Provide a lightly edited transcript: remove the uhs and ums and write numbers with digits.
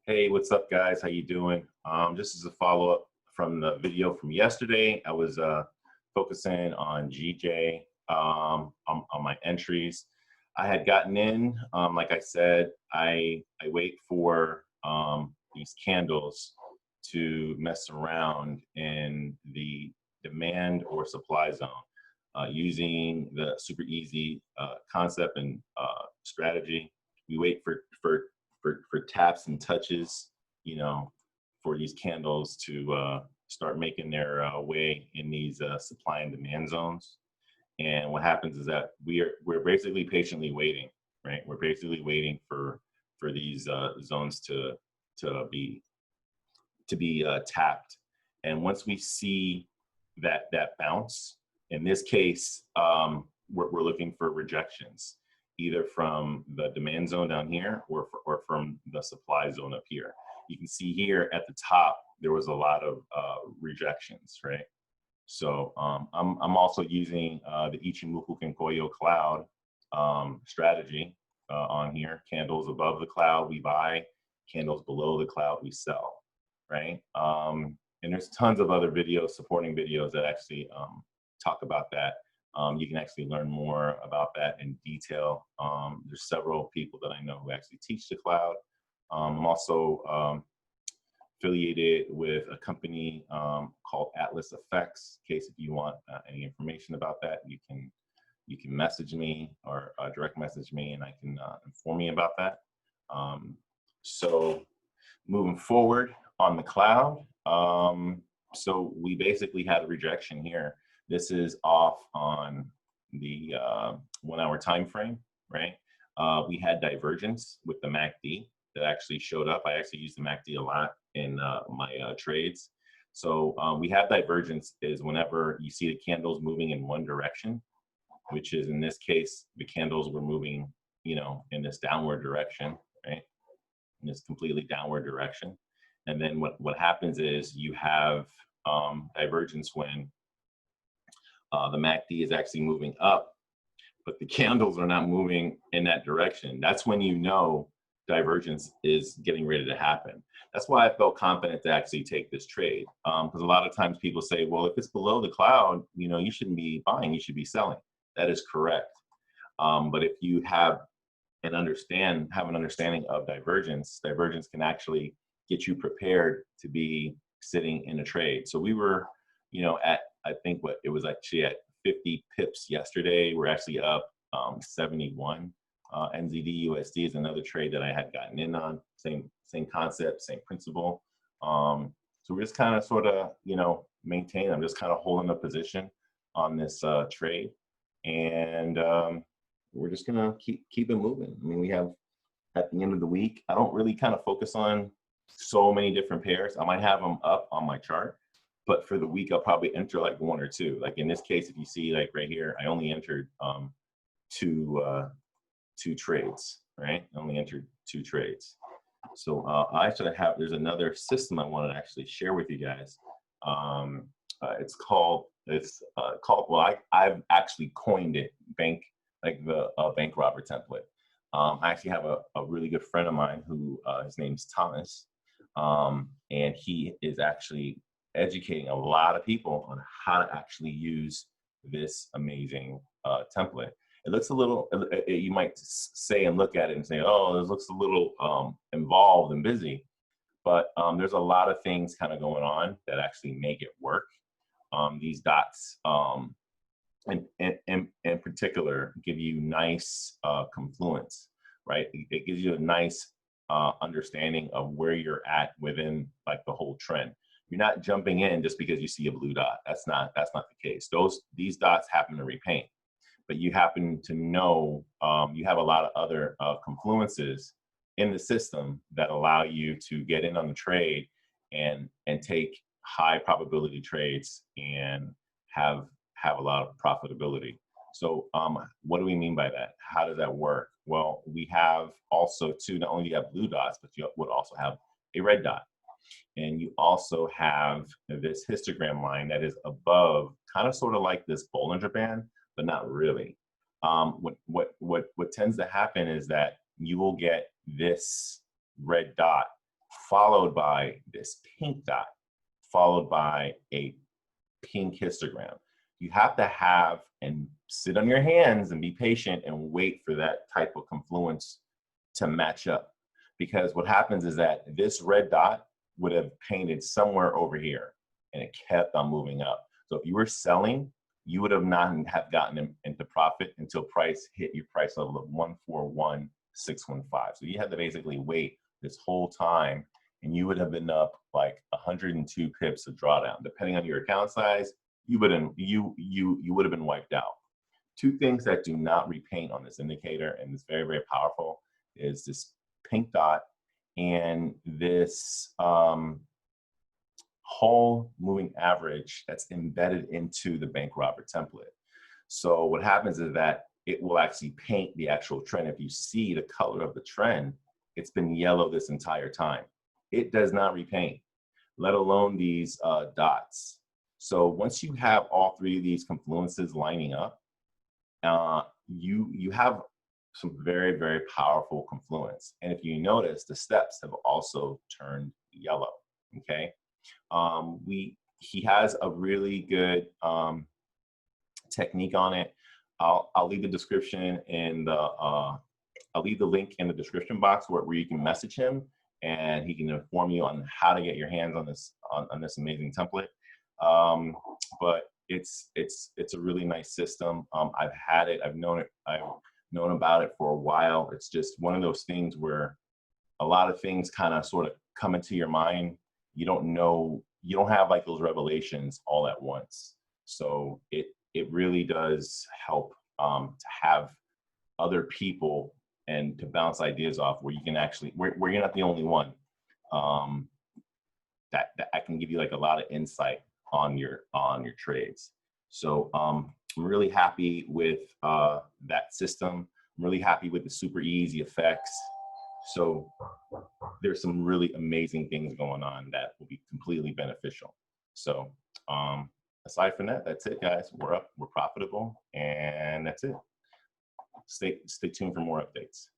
Hey, what's up, guys? How you doing? Just as a follow-up from the video from yesterday, I was focusing on GJ on my entries. I had gotten in, like I said, I wait for these candles to mess around in the demand or supply zone using the super easy concept and strategy. We wait for taps and touches, you know, for these candles to start making their way in these supply and demand zones. And what happens is that we're basically patiently waiting, right? We're basically waiting for these zones to be tapped. And once we see that bounce, in this case, we're looking for rejections, either from the demand zone down here or from the supply zone up here. You can see here at the top, there was a lot of rejections, right? So I'm also using the Ichimoku Kenkoyo cloud strategy on here. Candles above the cloud, we buy. Candles below the cloud, we sell, right? And there's tons of other videos, supporting videos that actually talk about that. You can actually learn more about that in detail. There's several people that I know who actually teach the cloud. I'm also affiliated with a company called Atlas Effects. In case if you want any information about that, you can message me or direct message me, and I can inform you about that. So moving forward on the cloud, so we basically had a rejection here. This is off on the 1 hour time frame, right? We had divergence with the MACD that actually showed up. I actually use the MACD a lot in my trades. So we have divergence is whenever you see the candles moving in one direction, which is in this case, the candles were moving, you know, in this downward direction, right? In this completely downward direction. And then what happens is you have divergence when the MACD is actually moving up, but the candles are not moving in that direction. That's when you know divergence is getting ready to happen. That's why I felt confident to actually take this trade. Because a lot of times people say, well, if it's below the cloud, you know, you shouldn't be buying, you should be selling. That is correct. But if you have an understanding of divergence can actually get you prepared to be sitting in a trade. So we were, you know, at, I think what it was actually at 50 pips yesterday. We're actually up 71. NZD USD is another trade that I had gotten in on. Same concept, same principle. So we're just kind of sort of, you know, maintain. I'm just kind of holding a position on this trade, and we're just gonna keep it moving. I mean, we have at the end of the week. I don't really kind of focus on so many different pairs. I might have them up on my chart, but for the week, I'll probably enter like one or two. Like in this case, if you see like right here, I only entered two trades, right? I only entered 2 trades. So I actually have, there's another system I want to actually share with you guys. It's called, well, I've actually coined it like the bank robber template. I actually have a really good friend of mine who his name's Thomas, and he is actually educating a lot of people on how to actually use this amazing template. It looks a little, you might say and look at it and say, oh, this looks a little involved and busy, but there's a lot of things kind of going on that actually make it work. These dots, in particular, give you nice confluence, right? It gives you a nice understanding of where you're at within like the whole trend. You're not jumping in just because you see a blue dot. That's not the case. These dots happen to repaint, but you happen to know you have a lot of other confluences in the system that allow you to get in on the trade and take high probability trades and have a lot of profitability. So what do we mean by that? How does that work? Well, we have also too, not only do you have blue dots, but you would also have a red dot. And you also have this histogram line that is above, kind of sort of like this Bollinger Band, but not really. What tends to happen is that you will get this red dot followed by this pink dot, followed by a pink histogram. You have to have and sit on your hands and be patient and wait for that type of confluence to match up. Because what happens is that this red dot would have painted somewhere over here and it kept on moving up. So if you were selling, you would have not have gotten into profit until price hit your price level of 141,615. So you had to basically wait this whole time, and you would have been up like 102 pips of drawdown. Depending on your account size, you would have been wiped out. Two things that do not repaint on this indicator, and it's very, very powerful, is this pink dot and this whole moving average that's embedded into the bank robber template. So what happens is that it will actually paint the actual trend. If you see the color of the trend, it's been yellow this entire time. It does not repaint, let alone these dots. So once you have all three of these confluences lining up, you have some very, very powerful confluence. And if you notice, the steps have also turned yellow, okay? He has a really good technique on it. I'll leave the description in the, I'll leave the link in the description box where you can message him and he can inform you on how to get your hands on this, on this amazing template. But it's a really nice system. I've had it, I've known about it for a while. It's just one of those things where a lot of things kind of sort of come into your mind. You don't know, you don't have like those revelations all at once. So it really does help to have other people and to bounce ideas off where you can actually, where you're not the only one. That I can give you like a lot of insight on your trades. So I'm really happy with that system. I'm really happy with the super easy effects. So there's some really amazing things going on that will be completely beneficial. So aside from that, that's it, guys. We're up, we're profitable, and that's it. Stay tuned for more updates.